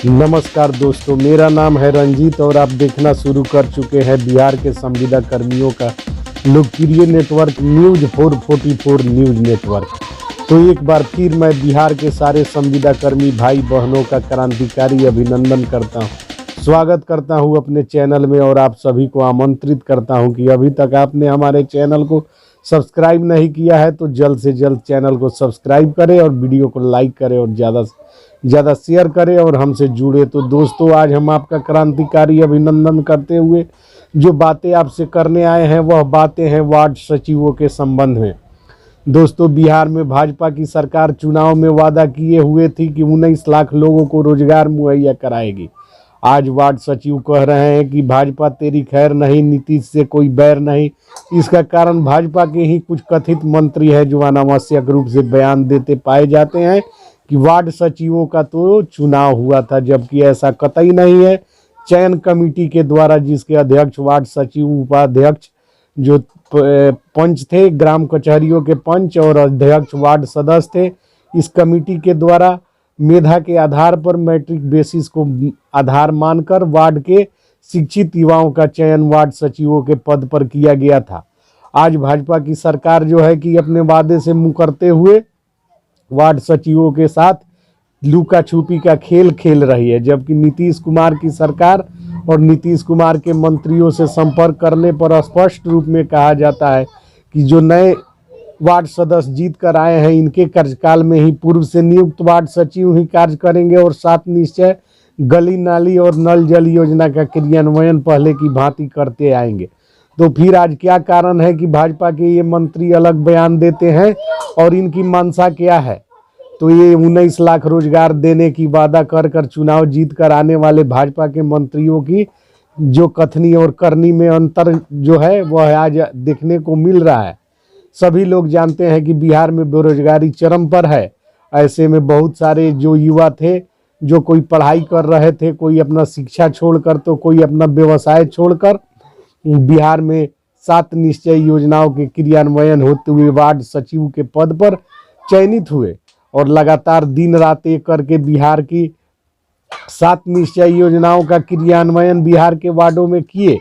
नमस्कार दोस्तों, मेरा नाम है रंजीत और आप देखना शुरू कर चुके हैं बिहार के संविदा कर्मियों का लोकप्रिय नेटवर्क न्यूज 444 न्यूज नेटवर्क। तो एक बार फिर मैं बिहार के सारे संविदा कर्मी भाई बहनों का क्रांतिकारी अभिनंदन करता हूं, स्वागत करता हूं अपने चैनल में और आप सभी को आमंत्रित करता हूं कि अभी तक आपने हमारे चैनल को सब्सक्राइब नहीं किया है तो जल्द से जल्द चैनल को सब्सक्राइब करें और वीडियो को लाइक करें और ज़्यादा शेयर करें और हमसे जुड़े। तो दोस्तों, आज हम आपका क्रांतिकारी अभिनंदन करते हुए जो बातें आपसे करने आए हैं वह बातें हैं वार्ड सचिवों के संबंध में। दोस्तों, बिहार में भाजपा की सरकार चुनाव में वादा किए हुए थी कि 19 लाख लोगों को रोजगार मुहैया कराएगी। आज वार्ड सचिव कह रहे हैं कि भाजपा तेरी खैर नहीं, नीतीश से कोई बैर नहीं। इसका कारण भाजपा के ही कुछ कथित मंत्री हैं जो अनावश्यक रूप से बयान देते पाए जाते हैं कि वार्ड सचिवों का तो चुनाव हुआ था, जबकि ऐसा कतई नहीं है। चयन कमेटी के द्वारा, जिसके अध्यक्ष वार्ड सचिव, उपाध्यक्ष जो पंच थे, ग्राम कचहरियों के पंच और अध्यक्ष वार्ड सदस्य थे, इस कमेटी के द्वारा मेधा के आधार पर मैट्रिक बेसिस को आधार मानकर वार्ड के शिक्षित युवाओं का चयन वार्ड सचिवों के पद पर किया गया था। आज भाजपा की सरकार जो है कि अपने वादे से मुकरते हुए वार्ड सचिवों के साथ लुका छुपी का खेल खेल रही है, जबकि नीतीश कुमार की सरकार और नीतीश कुमार के मंत्रियों से संपर्क करने पर स्पष्ट रूप में कहा जाता है कि जो नए वार्ड सदस्य जीत कर आए हैं, इनके कार्यकाल में ही पूर्व से नियुक्त वार्ड सचिव ही कार्य करेंगे और 7 निश्चय गली नाली और नल जल योजना का क्रियान्वयन पहले की भांति करते आएंगे। तो फिर आज क्या कारण है कि भाजपा के ये मंत्री अलग बयान देते हैं और इनकी मंशा क्या है? तो ये 19 लाख रोजगार देने की वादा कर चुनाव जीत कर आने वाले भाजपा के मंत्रियों की जो कथनी और करनी में अंतर जो है वह आज देखने को मिल रहा है। सभी लोग जानते हैं कि बिहार में बेरोजगारी चरम पर है। ऐसे में बहुत सारे जो युवा थे, जो कोई पढ़ाई कर रहे थे, कोई अपना शिक्षा छोड़कर तो कोई अपना व्यवसाय छोड़कर बिहार में 7 निश्चय योजनाओं के क्रियान्वयन होते हुए वार्ड सचिव के पद पर चयनित हुए और लगातार दिन रात एक करके बिहार की 7 निश्चय योजनाओं का क्रियान्वयन बिहार के वार्डों में किए,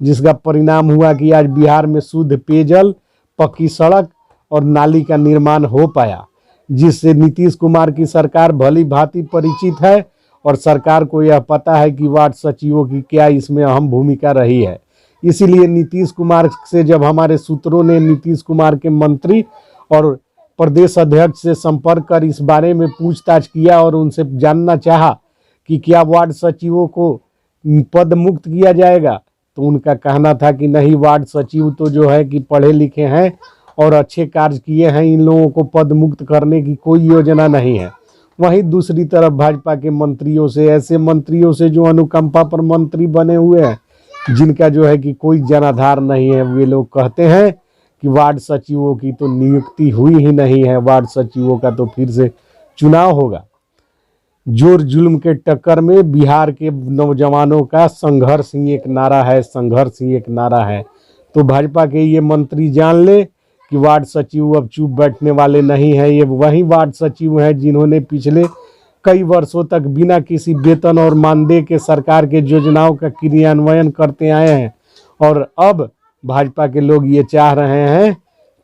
जिसका परिणाम हुआ कि आज बिहार में शुद्ध पेयजल, पक्की सड़क और नाली का निर्माण हो पाया, जिससे नीतीश कुमार की सरकार भली भांति परिचित है और सरकार को यह पता है कि वार्ड सचिवों की क्या इसमें अहम भूमिका रही है। इसीलिए नीतीश कुमार से जब हमारे सूत्रों ने नीतीश कुमार के मंत्री और प्रदेश अध्यक्ष से संपर्क कर इस बारे में पूछताछ किया और उनसे जानना चाहा कि क्या वार्ड सचिवों को पद मुक्त किया जाएगा, तो उनका कहना था कि नहीं, वार्ड सचिव तो जो है कि पढ़े लिखे हैं और अच्छे कार्य किए हैं, इन लोगों को पद मुक्त करने की कोई योजना नहीं है। वहीं दूसरी तरफ भाजपा के मंत्रियों से, ऐसे मंत्रियों से जो अनुकंपा पर मंत्री बने हुए हैं, जिनका जो है कि कोई जनाधार नहीं है, वे लोग कहते हैं कि वार्ड सचिवों की तो नियुक्ति हुई ही नहीं है, वार्ड सचिवों का तो फिर से चुनाव होगा। जोर जुल्म के टक्कर में बिहार के नौजवानों का संघर्ष ही एक नारा है, संघर्ष ही एक नारा है। तो भाजपा के ये मंत्री जान ले कि वार्ड सचिव अब चुप बैठने वाले नहीं हैं। ये वही वार्ड सचिव हैं जिन्होंने पिछले कई वर्षों तक बिना किसी वेतन और मानदेय के सरकार के योजनाओं का क्रियान्वयन करते आए हैं और अब भाजपा के लोग ये चाह रहे हैं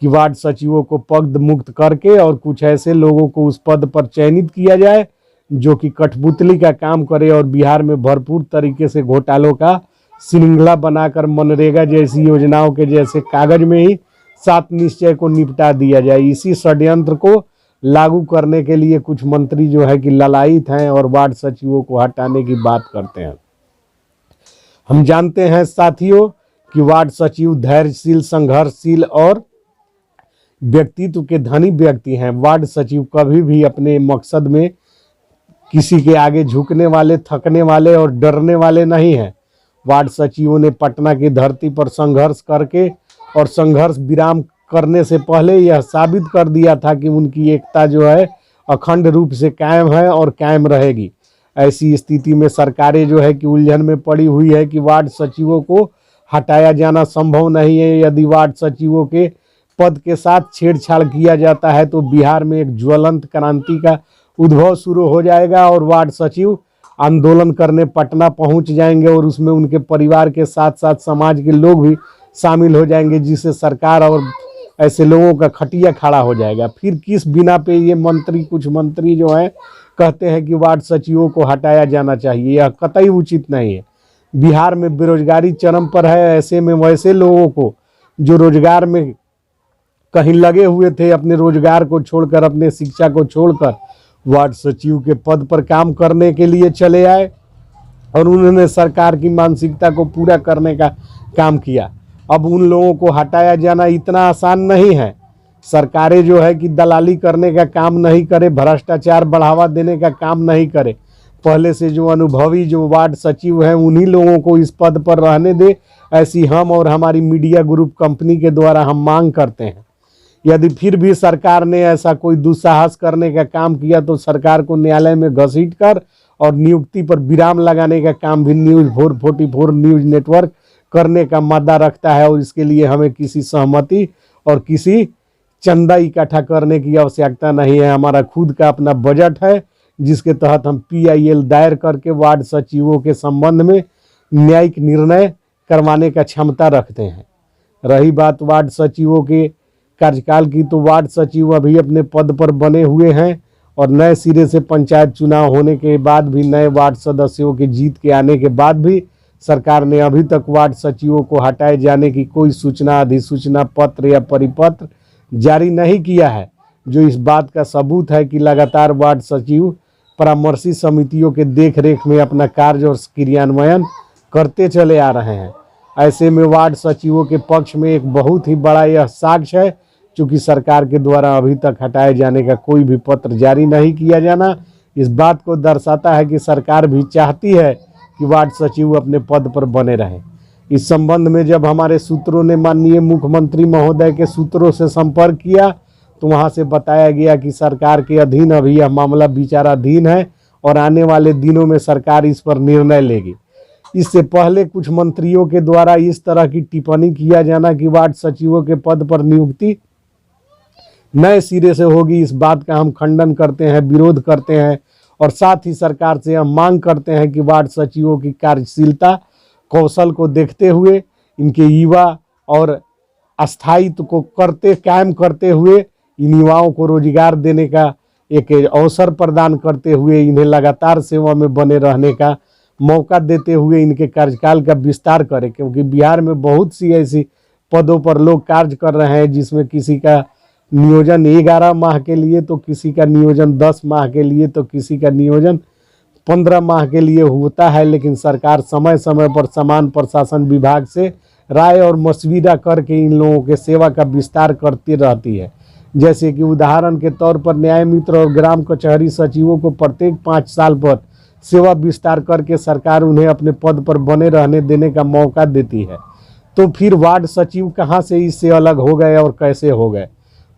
कि वार्ड सचिवों को पद मुक्त करके और कुछ ऐसे लोगों को उस पद पर चयनित किया जाए जो कि कठपुतली का काम करे और बिहार में भरपूर तरीके से घोटालों का श्रृंखला बनाकर मनरेगा जैसी योजनाओं के जैसे कागज में ही 7 निश्चय को निपटा दिया जाए। इसी षड्यंत्र को लागू करने के लिए कुछ मंत्री जो है कि ललायित हैं और वार्ड सचिवों को हटाने की बात करते हैं। हम जानते हैं साथियों कि वार्ड सचिव धैर्यशील, संघर्षशील और व्यक्तित्व के धनी व्यक्ति हैं। वार्ड सचिव कभी भी अपने मकसद में किसी के आगे झुकने वाले, थकने वाले और डरने वाले नहीं हैं। वार्ड सचिवों ने पटना की धरती पर संघर्ष करके और संघर्ष विराम करने से पहले यह साबित कर दिया था कि उनकी एकता जो है अखंड रूप से कायम है और कायम रहेगी। ऐसी स्थिति में सरकारें जो है कि उलझन में पड़ी हुई है कि वार्ड सचिवों को हटाया जाना संभव नहीं है। यदि वार्ड सचिवों के पद के साथ छेड़छाड़ किया जाता है तो बिहार में एक ज्वलंत क्रांति का उद्भव शुरू हो जाएगा और वार्ड सचिव आंदोलन करने पटना पहुंच जाएंगे और उसमें उनके परिवार के साथ साथ समाज के लोग भी शामिल हो जाएंगे, जिससे सरकार और ऐसे लोगों का खटिया खड़ा हो जाएगा। फिर किस बिना पे ये कुछ मंत्री जो हैं कहते हैं कि वार्ड सचिवों को हटाया जाना चाहिए, यह कतई उचित नहीं है। बिहार में बेरोजगारी चरम पर है, ऐसे में वैसे लोगों को जो रोजगार में कहीं लगे हुए थे, अपने रोजगार को छोड़कर, अपने शिक्षा को छोड़कर वार्ड सचिव के पद पर काम करने के लिए चले आए और उन्होंने सरकार की मानसिकता को पूरा करने का काम किया। अब उन लोगों को हटाया जाना इतना आसान नहीं है। सरकारें जो है कि दलाली करने का काम नहीं करे, भ्रष्टाचार बढ़ावा देने का काम नहीं करे। पहले से जो अनुभवी जो वार्ड सचिव हैं उन्हीं लोगों को इस पद पर रहने दे, ऐसी हम और हमारी मीडिया ग्रुप कंपनी के द्वारा हम मांग करते हैं। यदि फिर भी सरकार ने ऐसा कोई दुस्साहस करने का काम किया तो सरकार को न्यायालय में घसीट कर और नियुक्ति पर विराम लगाने का काम भी न्यूज़ 444 न्यूज़ नेटवर्क करने का मादा रखता है। और इसके लिए हमें किसी सहमति और किसी चंदा इकट्ठा करने की आवश्यकता नहीं है। हमारा खुद का अपना बजट है, जिसके तहत हम PIL दायर करके वार्ड सचिवों के संबंध में न्यायिक निर्णय करवाने का क्षमता रखते हैं। रही बात वार्ड सचिवों के कार्यकाल की, तो वार्ड सचिव अभी अपने पद पर बने हुए हैं और नए सिरे से पंचायत चुनाव होने के बाद भी, नए वार्ड सदस्यों के जीत के आने के बाद भी सरकार ने अभी तक वार्ड सचिवों को हटाए जाने की कोई सूचना, अधिसूचना पत्र या परिपत्र जारी नहीं किया है, जो इस बात का सबूत है कि लगातार वार्ड सचिव परामर्शी समितियों के देखरेख में अपना कार्य और क्रियान्वयन करते चले आ रहे हैं। ऐसे में वार्ड सचिवों के पक्ष में एक बहुत ही बड़ा यह साक्ष्य है, चूँकि सरकार के द्वारा अभी तक हटाए जाने का कोई भी पत्र जारी नहीं किया जाना इस बात को दर्शाता है कि सरकार भी चाहती है कि वार्ड सचिव अपने पद पर बने रहें। इस संबंध में जब हमारे सूत्रों ने माननीय मुख्यमंत्री महोदय के सूत्रों से संपर्क किया तो वहां से बताया गया कि सरकार के अधीन अभी यह मामला विचाराधीन है और आने वाले दिनों में सरकार इस पर निर्णय लेगी। इससे पहले कुछ मंत्रियों के द्वारा इस तरह की टिप्पणी किया जाना कि वार्ड सचिवों के पद पर नियुक्ति नए सिरे से होगी, इस बात का हम खंडन करते हैं, विरोध करते हैं और साथ ही सरकार से हम मांग करते हैं कि वार्ड सचिवों की कार्यशीलता कौशल को देखते हुए, इनके युवा और स्थायित्व को कायम करते हुए, इन युवाओं को रोजगार देने का एक अवसर प्रदान करते हुए, इन्हें लगातार सेवा में बने रहने का मौका देते हुए इनके कार्यकाल का विस्तार करें। क्योंकि बिहार में बहुत सी ऐसी पदों पर लोग कार्य कर रहे हैं जिसमें किसी का नियोजन 11 माह के लिए, तो किसी का नियोजन 10 माह के लिए, तो किसी का नियोजन 15 माह के लिए होता है। लेकिन सरकार समय समय पर समान प्रशासन विभाग से राय और मशविरा करके इन लोगों के सेवा का विस्तार करती रहती है। जैसे कि उदाहरण के तौर पर न्याय मित्र और ग्राम कचहरी सचिवों को प्रत्येक 5 साल पर सेवा विस्तार करके सरकार उन्हें अपने पद पर बने रहने देने का मौका देती है। तो फिर वार्ड सचिव कहाँ से इससे अलग हो गए और कैसे हो गए?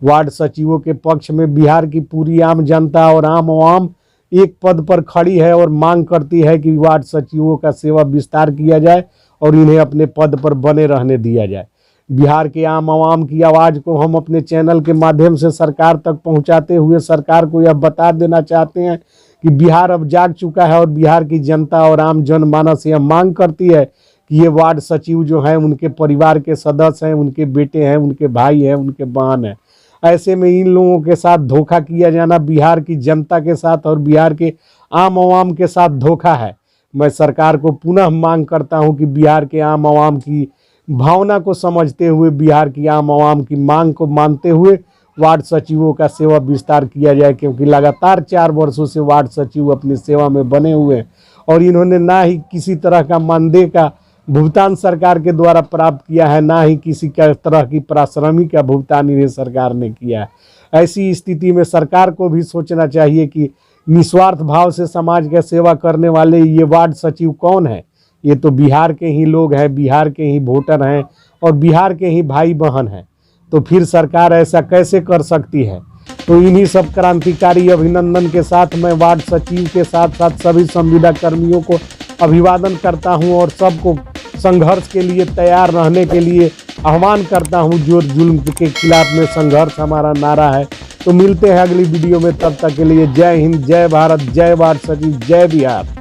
वार्ड सचिवों के पक्ष में बिहार की पूरी आम जनता और आम आवाम एक पद पर खड़ी है और मांग करती है कि वार्ड सचिवों का सेवा विस्तार किया जाए और इन्हें अपने पद पर बने रहने दिया जाए। बिहार के आम आवाम की आवाज़ को हम अपने चैनल के माध्यम से सरकार तक पहुंचाते हुए सरकार को यह बता देना चाहते हैं कि बिहार अब जाग चुका है और बिहार की जनता और आम जनमानस यह मांग करती है कि ये वार्ड सचिव जो हैं उनके परिवार के सदस्य हैं, उनके बेटे हैं, उनके भाई हैं, उनके बहन हैं। ऐसे में इन लोगों के साथ धोखा किया जाना बिहार की जनता के साथ और बिहार के आम आवाम के साथ धोखा है। मैं सरकार को पुनः मांग करता हूं कि बिहार के आम आवाम की भावना को समझते हुए, बिहार की आम आवाम की मांग को मानते हुए वार्ड सचिवों का सेवा विस्तार किया जाए। क्योंकि लगातार 4 वर्षों से वार्ड सचिव अपनी सेवा में बने हुए हैं और इन्होंने ना ही किसी तरह का मानदेय का भुगतान सरकार के द्वारा प्राप्त किया है, ना ही किसी तरह की पारिश्रमिक का भुगतान इन्हें सरकार ने किया है। ऐसी स्थिति में सरकार को भी सोचना चाहिए कि निस्वार्थ भाव से समाज का सेवा करने वाले ये वार्ड सचिव कौन है? ये तो बिहार के ही लोग हैं, बिहार के ही वोटर हैं और बिहार के ही भाई बहन हैं। तो फिर सरकार ऐसा कैसे कर सकती है? तो इन्हीं सब क्रांतिकारी अभिनंदन के साथ मैं वार्ड सचिव के साथ साथ सभी संविदा कर्मियों को अभिवादन करता हूं और सबको संघर्ष के लिए तैयार रहने के लिए आह्वान करता हूं। जो जुल्म के खिलाफ में संघर्ष हमारा नारा है। तो मिलते हैं अगली वीडियो में, तब तक के लिए जय हिंद, जय भारत, जय वार्ड सचिव, जय बिहार।